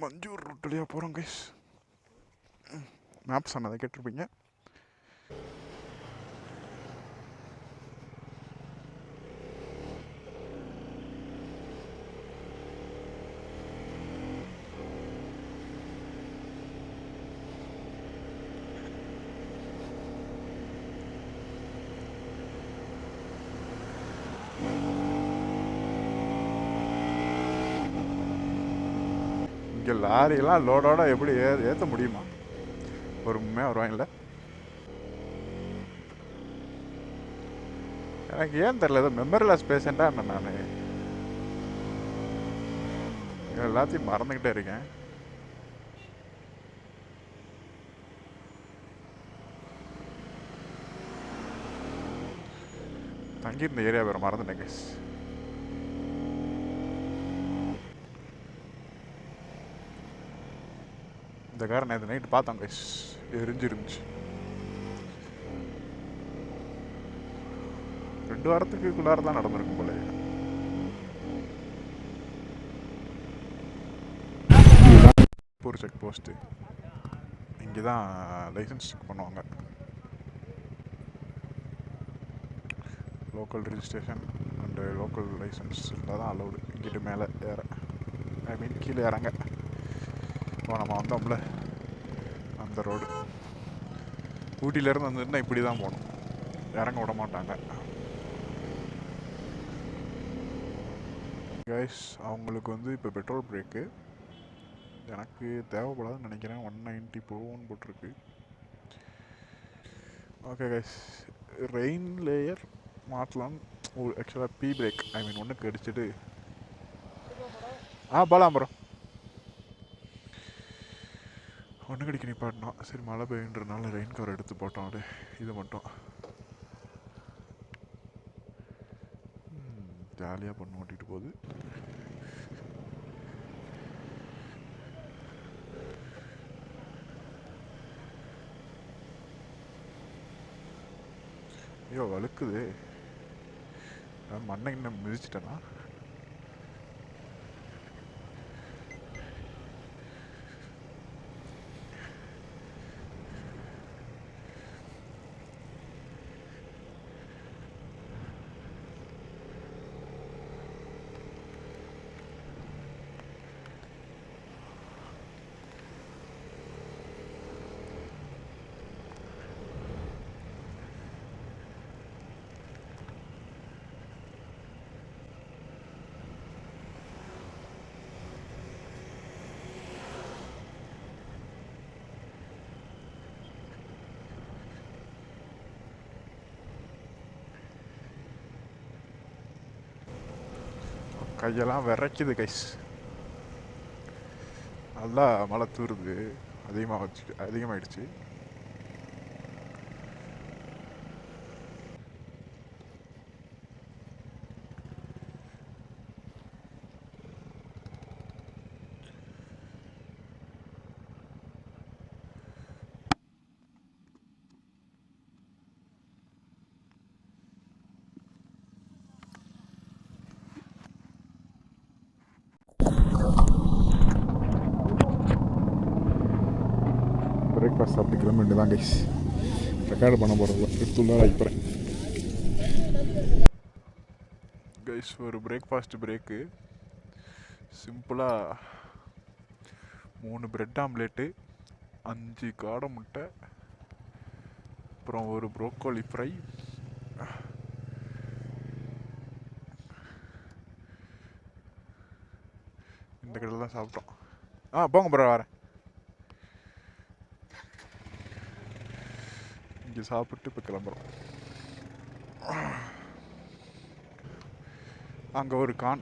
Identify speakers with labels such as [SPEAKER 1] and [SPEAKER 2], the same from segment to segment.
[SPEAKER 1] Manjoor root வழியாக போகிறோம் guys. Map சொன்னதை கேட்டிருப்பீங்க. இங்கே லாரியெல்லாம் லோடோட எப்படி ஏற்ற முடியுமா? பொறுமையாக வருவாங்கல்ல. எனக்கு ஏன் தெரியல, ஏதோ மெமரிலெஸ் பேஷண்ட்டாக என்ன நான் எல்லாத்தையும் மறந்துக்கிட்டே இருக்கேன். தங்கியிருந்த ஏரியா வேறு மறந்துட்டேன் கைஸ். இந்த காரை நேற்று நைட்டு பார்த்தோம் கைஸ், எரிஞ்சிருந்துச்சு. 2 வாரத்துக்குள்ளார தான் நடந்திருக்கும் போல. ஒரு செக் போஸ்ட்டு இங்கே தான் லைசன்ஸ் செக் பண்ணுவாங்க. Local registration and local licence இருந்தால் தான் அலௌடு இங்கிட்டு மேலே ஏற, ஐ மீன் கீழே இறங்க. இப்போ நம்ம வந்தோம்ல அந்த ரோடு, ஊட்டியிலேருந்து வந்துட்டுனா இப்படி தான் போகணும், இறங்க விட மாட்டாங்க கைஸ். அவங்களுக்கு வந்து இப்போ பெட்ரோல் பிரேக்கு எனக்கு தேவைப்படாதுன்னு நினைக்கிறேன். 190 போன்னு போட்டிருக்கு. ஓகே கைஸ், ரெயின் லேயர் மாற்றலாம். ஆக்சுவலாக பி பிரேக், ஐ மீன் ஒன்றுக்கு அடிச்சுட்டு போகலாம் ப்ரோ. ஒன்று கடிக்க நிப்பாட்டினோம். சரி, மழை பெய்யுன்றனால ரெயின் கவர் எடுத்து போட்டோம். அது இது மட்டும் ஜாலியாக பொண்ணு ஓட்டிகிட்டு போகுது. ஐயோ வழுக்குது, மண்ணை இன்னும் மிதிச்சிட்டேன்னா. கையெல்லாம் விரைக்குது கைஸ், நல்லா மழை தூருது. அதிகமாகிடுச்சு. பிரேக்ஃபாஸ்ட் சாப்பிட்டு கிளம்ப வேண்டியதான் கைஸ். ரெக்கார்டு பண்ண போகிறதில்ல, எடுத்துள்ளா வைப்பேன் கைஸ். ஒரு பிரேக்ஃபாஸ்ட் பிரேக்கு சிம்பிளாக 3 பிரெட் ஆம்லேட்டு, 5 காடை முட்டை, அப்புறம் ஒரு ப்ரோக்கோலி ஃப்ரை, இந்த கடையில் தான் சாப்பிட்டோம். போங்க ப்ரோ, வரேன். இங்கே சாப்பிட்டு இப்போ கிளம்புறோம். அங்கே ஒரு கான்,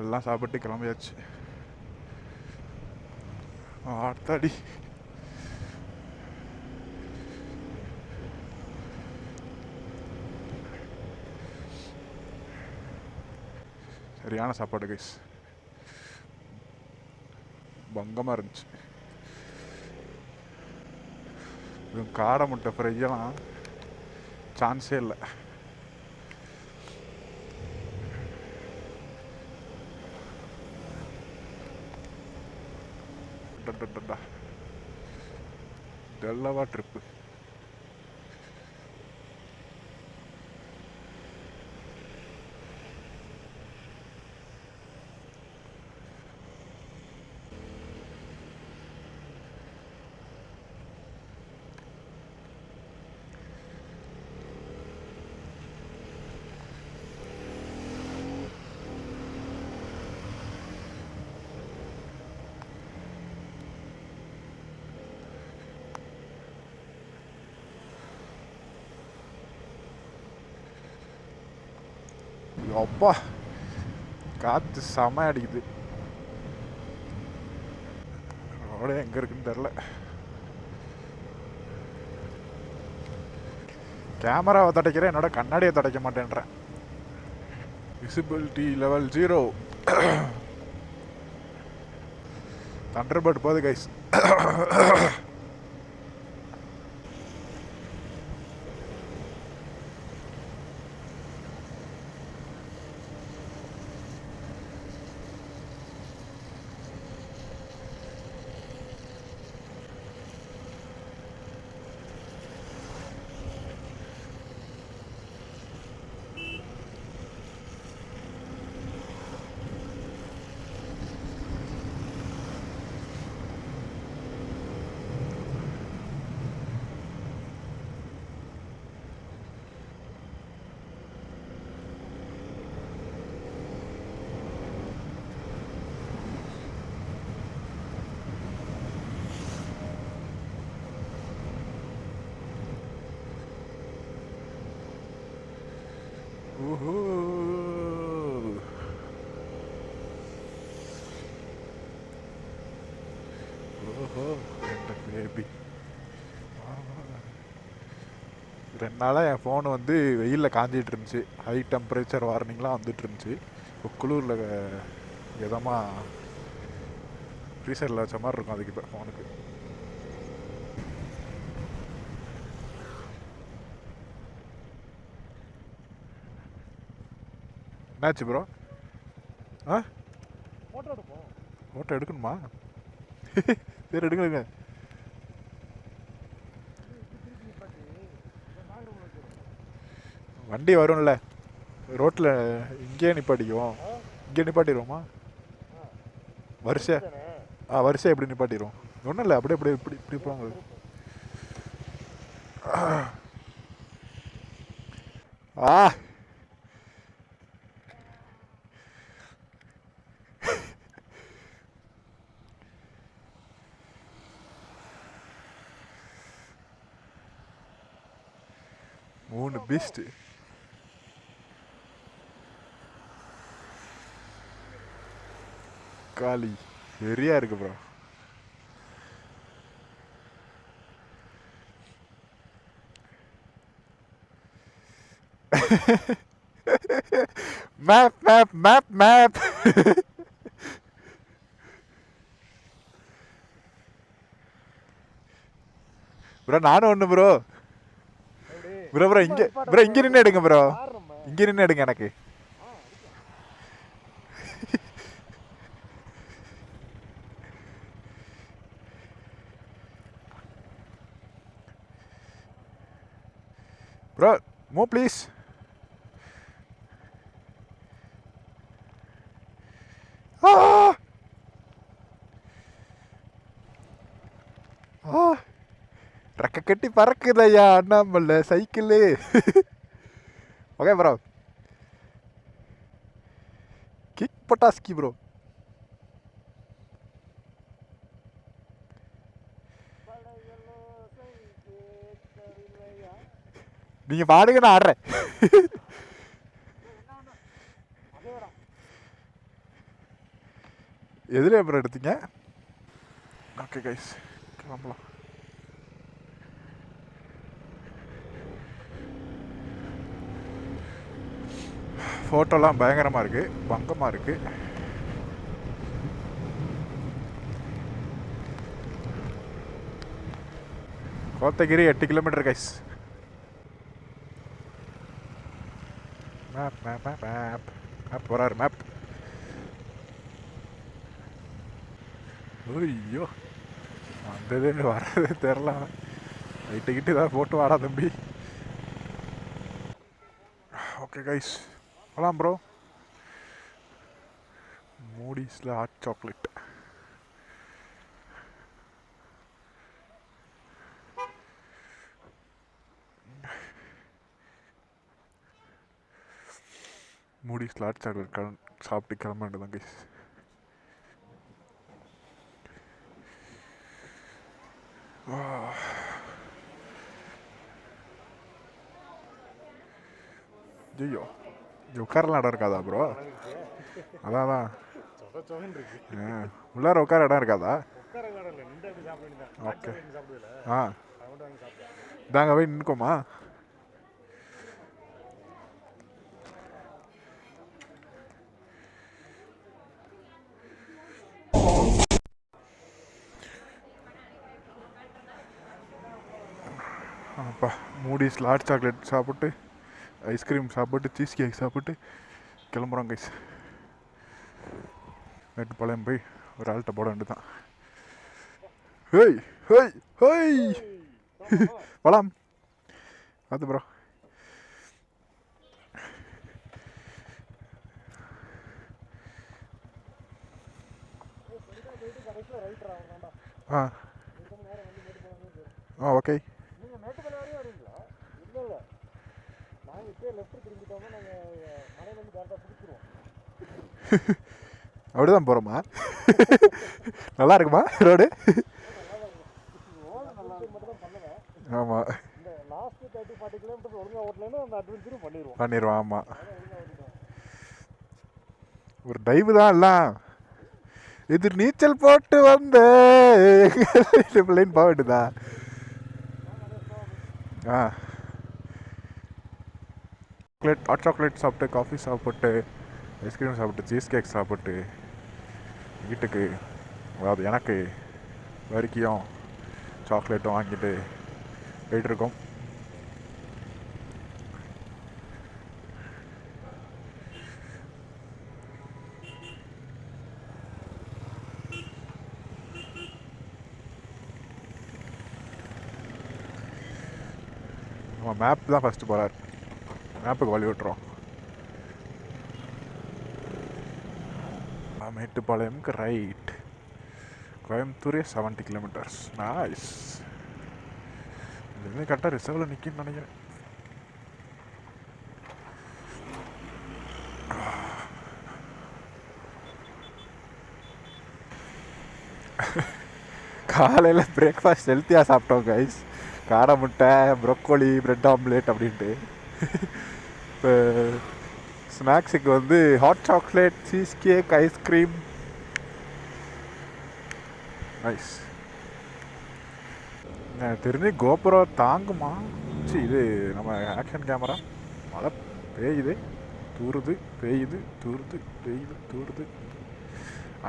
[SPEAKER 1] எல்லாம் சாப்பிட்டு கிளம்பியாச்சு. ஆத்தாடி, சரியான சாப்பாடு கைஸ், பங்கமாக இருந்துச்சு. இதுவும் காடை முட்டை ஃப்ரையெல்லாம் சான்ஸே இல்லை. அடடடடா. இதெல்லவா ட்ரிப்பு. அப்பா காற்று செம அடிக்குது. ரோடே எங்கே இருக்குன்னு தெரில. கேமராவை துடைக்கிறேன், என்னோட கண்ணாடியை துடைக்க மாட்டேன்றேன். Visibility level 0. தண்டர்பர்ட் போகுது கைஸ். ஓஹோ ஓஹோ என்ற பேபி. 2 நாளாக என் ஃபோனு வந்து வெயிலில் காஞ்சிட்டு இருந்துச்சு. ஹை டெம்பரேச்சர் வார்னிங்லாம் வந்துட்டு இருந்துச்சு. இப்போ குளிரில் எதமாக ஃப்ரீசரில் வச்ச மாதிரி இருக்கும் அதுக்கு இப்போ ஃபோனுக்கு. என்னாச்சு ப்ரோ? ஆ ஃபோட்டோ எடுக்கணுமா? சரி எடுங்க. வண்டி வரும்ல ரோட்டில், இங்கேயே நிப்பாட்டிக்குவோம். இங்கே நிப்பாட்டிடுவோமா? வரிசை எப்படி நிப்பாட்டிடுவோம்? ஒன்றும் இல்லை, அப்படியே இப்படி போங்க. ஆ 3 பீஸ்ட். காலி சரியா இருக்கு ப்ரோ. Map bro. நானும் ஒன்று ப்ரோ. ப்ரோ இங்கே நின்று எடுங்க ப்ரோ. இங்கே நின்று எடுங்க எனக்கு. Bro move please. ரெக்க கட்டி பறக்குதையா அண்ணாமல்ல சைக்கிளு. Okay bro. கிக் பட்டாஸ்கி ப்ரோ. நீங்க பாடுங்க, நான் ஆடுறேன். எதுல ப்ரோ எடுத்தீங்க? ஓகே கைஸ் கிளம்பலாம். ஃபோட்டோலாம் பயங்கரமாக இருக்குது, பங்கமாக இருக்குது. Kotagiri 8 kilometre guys. மேப் போகிறாரு மேப். ஐயோ வந்ததே வர்றதே தெரில. லைட்டு கிட்டு ஏதாவது போட்டு வாடா தம்பி. ஓகே கைஸ், போகலாம் ப்ரோ. மூடிஸில் ஹாட் சாக்லேட். மூடிஸில் ஹாட் சாக்லேட் சாப்பிட்டு கிளம்ப வேண்டியதான் கைஸ். ஐயோ, இது உட்காரலாம் இடம் இருக்காதா ப்ரோ? அதான் உள்ளார உட்கார இடம் இருக்காதா? ஓகே. ஆ, தாங்க போய் நின்றுக்கோமா? அப்பா, மூடிஸில் ஹாட் சாக்லேட் சாப்பிட்டு, ஐஸ்கிரீம் சாப்பிட்டு, சீஸ் கேக் சாப்பிட்டு கிளம்புறோம் கைஸ். மேட்டுப்பாளையம் போய் ஒரு ஆள்கிட்ட போட வேண்டியது தான். ஹேய் ஹேய் ஹேய், போலாம். அது ப்ரோ, ஆ ஆ ஓகே. அப்படிதான் போகிறோமா? நல்லா இருக்குமா ரோடு? ஆமாம், பண்ணிடுவோம். ஆமாம், ஒரு டைவு தான் எல்லாம். இது நீச்சல் போட்டு வந்த பிள்ளைன்னு போக வேண்டியதா? ஆ, சாக்லேட், ஹாட் சாக்லேட் சாப்பிட்டு, காஃபி சாப்பிட்டு, ஐஸ்கிரீம் சாப்பிட்டு, சீஸ் கேக் சாப்பிட்டு வீட்டுக்கு, அதாவது எனக்கு வரிக்கையும் சாக்லேட்டும் வாங்கிட்டு போயிட்டுருக்கோம். நம்ம மேப் தான் ஃபஸ்ட்டு போகிறார். மேப்புக்கு வழி விட்டுறோம். மேட்டுப்பாளையம்க்கு ரைட். கோயம்புத்தூரே 70 கிலோமீட்டர்ஸ். நைஸ். இதுவே கரெக்டாக ரிசர்வில் நிற்குன்னு நினைக்கிறேன். காலையில் பிரேக்ஃபாஸ்ட் ஹெல்த்தியாக சாப்பிட்டோம் கைஸ். காடை முட்டை, ப்ரொக்கோலி, பிரெட் ஆம்லேட் அப்படின்ட்டு. இப்போ ஸ்நாக்ஸுக்கு வந்து hot chocolate, cheese cake, ice cream. Nice. எனக்கு தெரிஞ்சு கோபுரோ தாங்குமா? இது நம்ம ஆக்ஷன் கேமரா. மழை பெய்யுது, தூருது, பெய்யுது, தூருது, பெய்யுது, தூருது,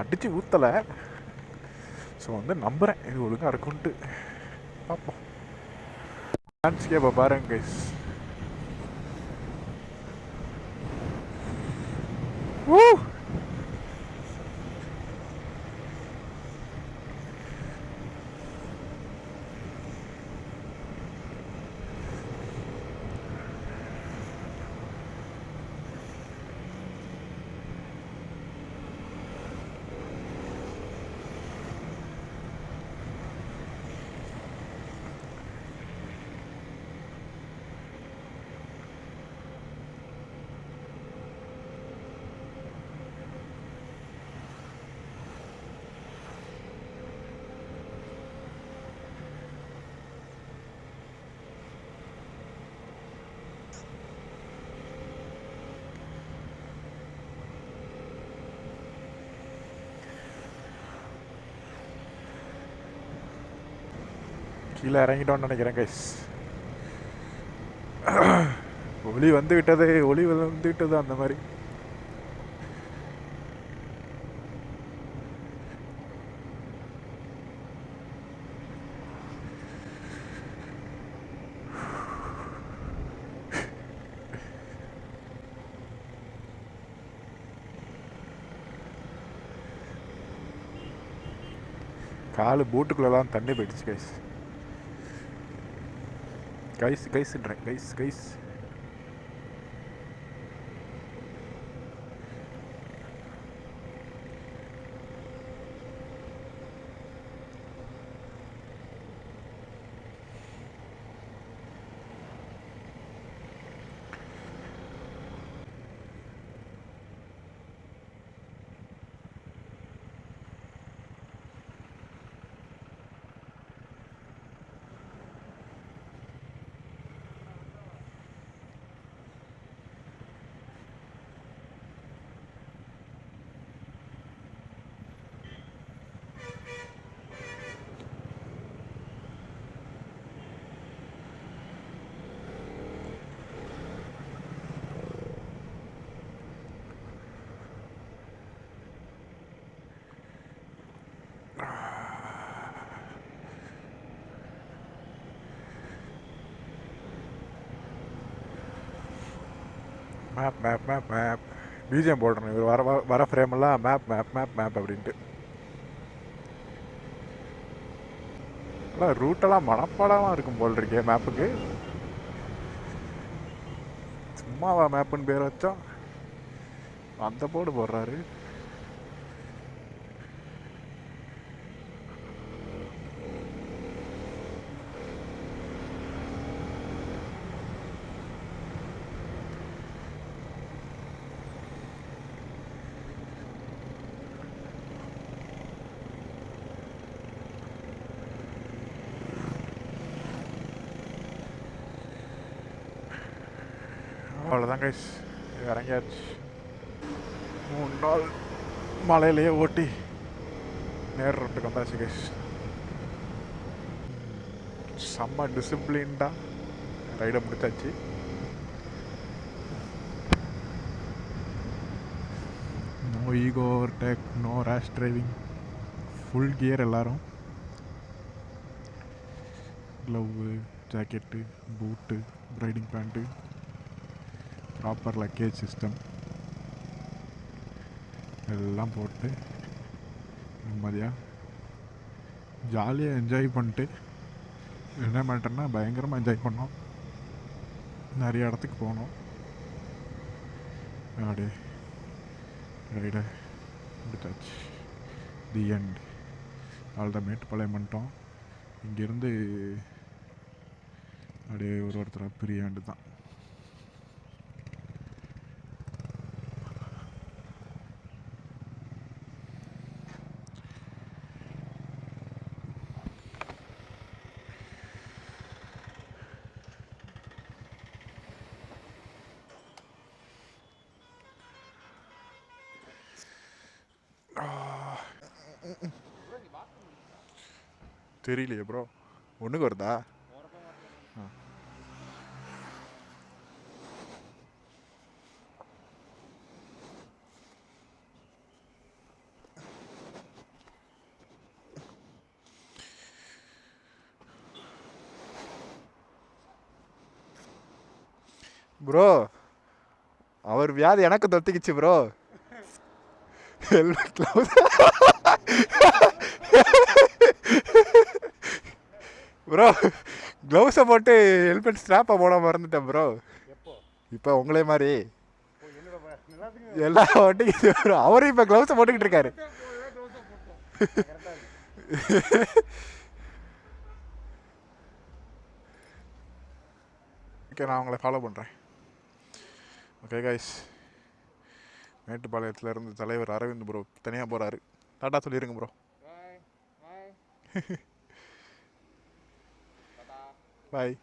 [SPEAKER 1] அடித்து ஊற்றலை. ஸோ வந்து நம்புகிறேன் இது ஒழுங்காக இருக்குன்ட்டு. பார்ப்போம். லேண்ட்ஸ்கேப்பை பாருங்க கைஸ். கீழே இறங்கிட்டோன்னு நினைக்கிறேன் கைஸ். ஒளி வந்து விட்டது, ஒளி வந்து விட்டது, அந்த மாதிரி. காலு பூட்டுக்குள்ளெல்லாம் தண்ணி போயிடுச்சு கைஸ். கைஸ்ன்றேன் கைஸ். மேப் பிஜிஎம் போடுறேன். இவர் வர ஃப்ரேமெல்லாம் மேப் அப்படின்ட்டு. ரூட்டெல்லாம் மனப்பாடமாக இருக்கும் போல் இருக்கே மேப்புக்கு. சும்மாவா மேப்புன்னு பேர் வச்சோம், அந்த போர்டு போடுறாரு. அவ்வளோதான் கைஸ், இறங்கியாச்சு. 3 நாள் மலையிலேயே ஓட்டி நேர் ரோட்டுக்கு வந்தாச்சு கைஸ். செம்ம டிசிப்ளின்டாக ரைடை முடிச்சாச்சு. No ego overtake, no rash driving, full gear எல்லோரும். Glove, jacket, boot, riding pant, proper luggage system எல்லாம் போட்டு நிம்மதியாக ஜாலியாக என்ஜாய் பண்ணிட்டு என்ன பண்ணுறேன்னா பயங்கரமாக என்ஜாய் பண்ணோம். நிறைய இடத்துக்கு போனோம். அப்படியே ரைடை முடிச்சாச்சு. The end. அவ்வளோதான், மேட்டுப்பாளையம் பண்ணிட்டோம். இங்கேருந்து அப்படியே ஒருத்தராக பிரியாண்டு தான். தெரியலையே ப்ரோ, ஒன்றுக்கு வருதா? ப்ரோ அவர் வியாதி எனக்கு தொத்திக்கிச்சு ப்ரோ. ஹெல்மெட் ப்ரோ, க்ளவுஸை போட்டு ஹெல்மெட் ஸ்ட்ராப்பை போட மறந்துட்டேன் ப்ரோ. இப்போ உங்களே மாதிரி எல்லா வண்டிக்கு ப்ரோ. அவரும் இப்போ க்ளவுஸை போட்டுக்கிட்டு இருக்காரு. ஓகே, நான் உங்களை ஃபாலோ பண்ணுறேன். ஓகே கைஸ், மேட்டுப்பாளையத்துலேருந்து தலைவர் அரவிந்த் ப்ரோ தனியாக போகிறாரு. டாட்டா சொல்லிடுங்க ப்ரோ. பாய்.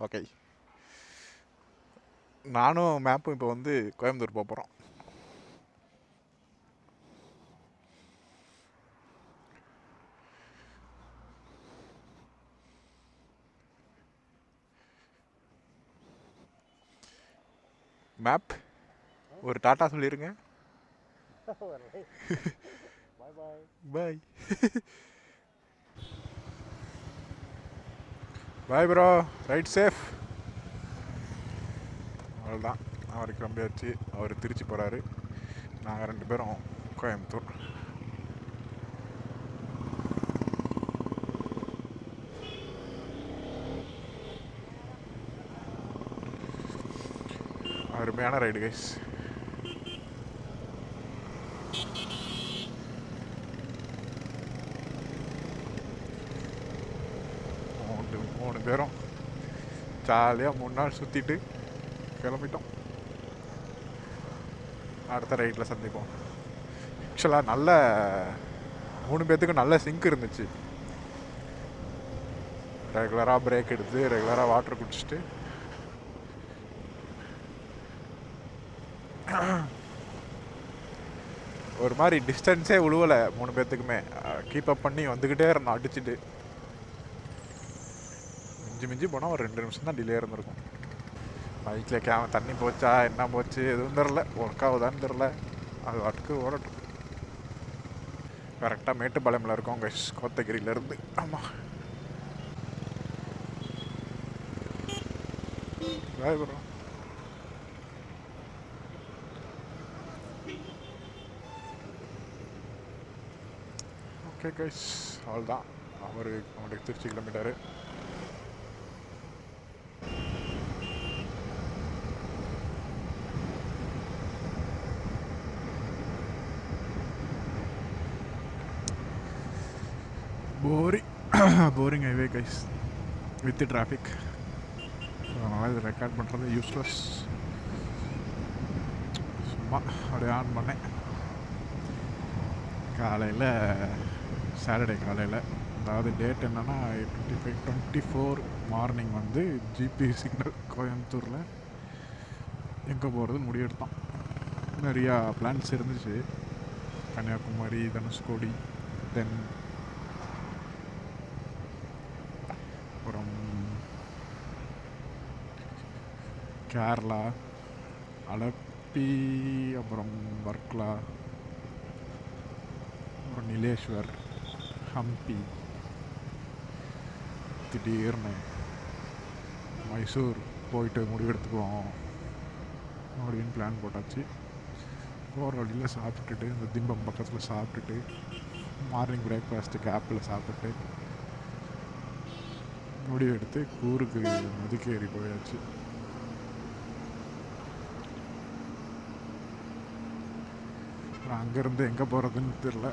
[SPEAKER 1] ஓகே, நானும் மேப்பும் இப்போ வந்து கோயம்புத்தூர் போக போகிறோம். மேப் ஒரு டாட்டா சொல்லிடுங்க. Bye. Bye bro, ride safe. அவ்வளோதான், அவருக்கு கிளம்பியாச்சு. அவர் திருச்சி போகிறாரு, நாங்கள் 2 பேரும் கோயம்புத்தூர். அருமையான ரைடு கைஸ். மூணு பேரும் ஜாலியாக 3 நாள் சுற்றிட்டு கிளம்பிட்டோம். அடுத்த ரைட்டில் சந்திப்போம். ஆக்சுவலாக நல்ல 3 பேர்த்துக்கும் நல்ல சிங்க் இருந்துச்சு. ரெகுலராக பிரேக் எடுத்து ரெகுலராக வாட்டர் குடிச்சிட்டு ஒரு மாதிரி டிஸ்டன்ஸே உழுவலை 3 பேர்த்துக்குமே. கீப் அப் பண்ணி வந்துக்கிட்டே இருந்தோம் அடிச்சுட்டு. மிஞ்சி போனால் ஒரு 2 நிமிஷம் தான் டிலே இருந்திருக்கும். பைக்கில் தண்ணி போச்சா என்ன போச்சு எதுவும் தெரில, ஒர்க் ஆகுதான்னு தெரில. அது வாட்டுக்கு ஓடட்டும். கரெக்டாக மேட்டுப்பாளையமில் இருக்கோம் கைஸ், கோத்தகிரியிலேருந்து. ஆமாம் பாய் ப்ரோ. ஓகே கைஸ், அவ்வளோதான். அவருக்கு திருச்சி கிளம்பிட்டாரு. Boring highway guys with traffic. அதனால் இது ரெக்கார்ட் பண்ணுறது யூஸ்லெஸ். சும்மா அப்படியே ஆன் பண்ணேன். காலையில் சாட்டர்டே காலையில், அதாவது டேட் என்னென்னா 24 மார்னிங் வந்து ஜிபி சிக்னல் கோயம்புத்தூரில் எங்கே போகிறது முடிவெடுத்தோம். நிறையா பிளான்ஸ் இருந்துச்சு. கன்னியாகுமரி, தனுஷ்கோடி, தென் அப்புறம் கேரளா, அலப்பி, அப்புறம் வர்க்லா, அப்புறம் நீலேஸ்வர், ஹம்பி, திடீர்னு மைசூர் போயிட்டு முடிவெடுத்துக்குவோம் அப்படின்னு பிளான் போட்டாச்சு. போகிற வழியில் சாப்பிட்டுட்டு, இந்த திம்பம் பக்கத்தில் சாப்பிட்டுட்டு, மார்னிங் பிரேக்ஃபாஸ்ட்டுக்கு ஆப்பிள் சாப்பிட்டு முடிவெடுத்து கூருக்கு மதுக்கேரி போயாச்சு. அங்கேருந்து எங்கே போகிறதுன்னு தெரில.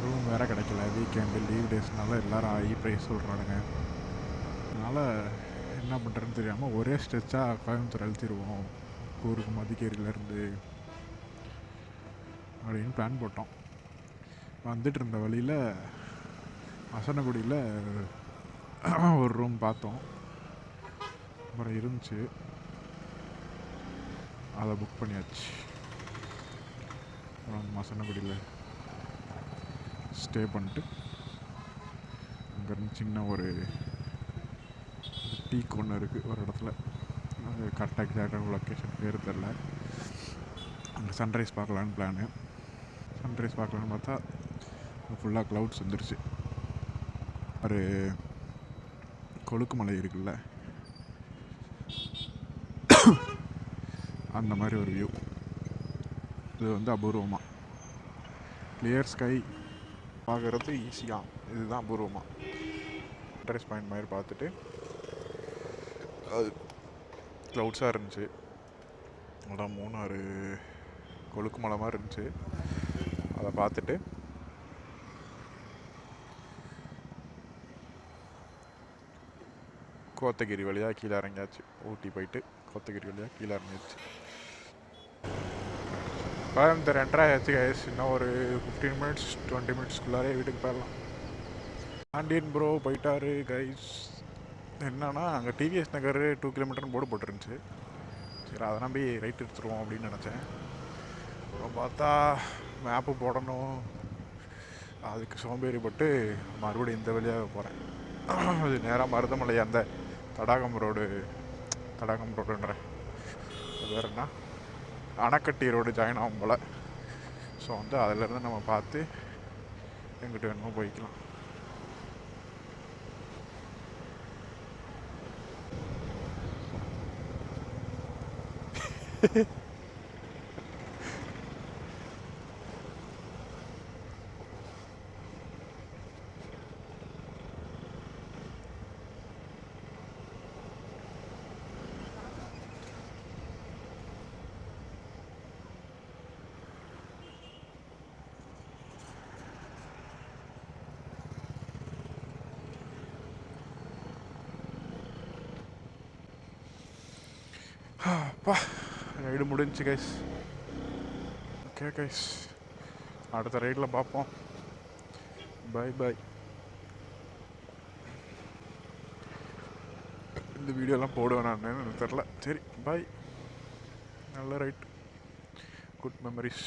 [SPEAKER 1] ரூம் வேறு கிடைக்கல. வீக்கெண்டு லீவ் டேஸ்னால எல்லோரும் ஹை ப்ரைஸ் சொல்கிறானுங்க. அதனால் என்ன பண்ணுறதுன்னு தெரியாமல் ஒரே ஸ்ட்ரெச்சாக கோயம்புத்தூர் அழுத்திடுவோம் கூருக்கு மதிக்கேரியிலேருந்து அப்படின்னு பிளான் போட்டோம். வந்துட்டு இருந்த வழியில் மசனகுடியில் ஒரு ரூம் பார்த்தோம். அப்புறம் இருந்துச்சு, அதை புக் பண்ணியாச்சு. அப்புறம் மசனகுடியில் ஸ்டே பண்ணிட்டு அங்கேருந்து சின்ன ஒரு பீக் ஒன்று இருக்குது ஒரு இடத்துல. அது கரெக்டாக எக்ஸாக்டான லொக்கேஷன் பேர் தெரில. அங்கே சன்ரைஸ் பார்க்கலான்னு பிளானு. சன்ரைஸ் பார்க்கலான்னு பார்த்தா ஃபுல்லாக க்ளவுட்ஸ் வந்துருச்சு. ஒரு கொழுக்குமலை இருக்குல்ல, அந்த மாதிரி ஒரு வியூ. இது வந்து அபூர்வமாக கிளியர் ஸ்கை பார்க்குறது ஈஸியாக, இதுதான் அபூர்வமாக. இன்ட்ரெஸ்ட் பாயிண்ட் மாதிரி பார்த்துட்டு அது க்ளவுட்ஸாக இருந்துச்சு. அதான் மூணாறு கொழுக்குமலை மாதிரி இருந்துச்சு. அதை பார்த்துட்டு கோத்தகிரி வழியாக கீழே இறங்கியாச்சு. ஊட்டி போயிட்டு கோத்தகிரி வழியாக கீழே இறங்கியாச்சு. கோயம்புத்தூர் என்ட்ராயாச்சு கைஸ். இன்னும் ஒரு 15 மினிட்ஸ் 20 மினிட்ஸ்க்குள்ளாரே வீட்டுக்கு போயிடலாம். ஆண்டியன் ப்ரோ போயிட்டாரு கைஸ். என்னன்னா அங்கே டிவிஎஸ் நகர் 2 கிலோமீட்டர்னு போர்டு போட்டுருந்துச்சு. சரி, அதை நம்பி ரைட் எடுத்துருவோம் அப்படின்னு நினச்சேன். அப்புறம் பார்த்தா மேப்பு போடணும், அதுக்கு சோம்பேறிப்பட்டு மறுபடியும் இந்த வழியாக போகிறேன். அது நேராக மருதமலை அந்த தடாகம் ரோடுன்ற வேறு என்ன அணைக்கட்டி ரோடு ஜாயின் ஆகும் போல். ஸோ வந்து அதிலேருந்து நம்ம பார்த்து எங்கிட்ட வேணுமோ போய்க்கலாம். அப்பா ரைடு முடிஞ்சுச்சு கைஸ். ஓகே கைஸ், அடுத்த ரைடில் பார்ப்போம். Bye bye. இந்த வீடியோலாம் போடுவேன் நான், எனக்கு தெரில. சரி பாய். நல்ல ரைட், குட் மெமரிஸ்.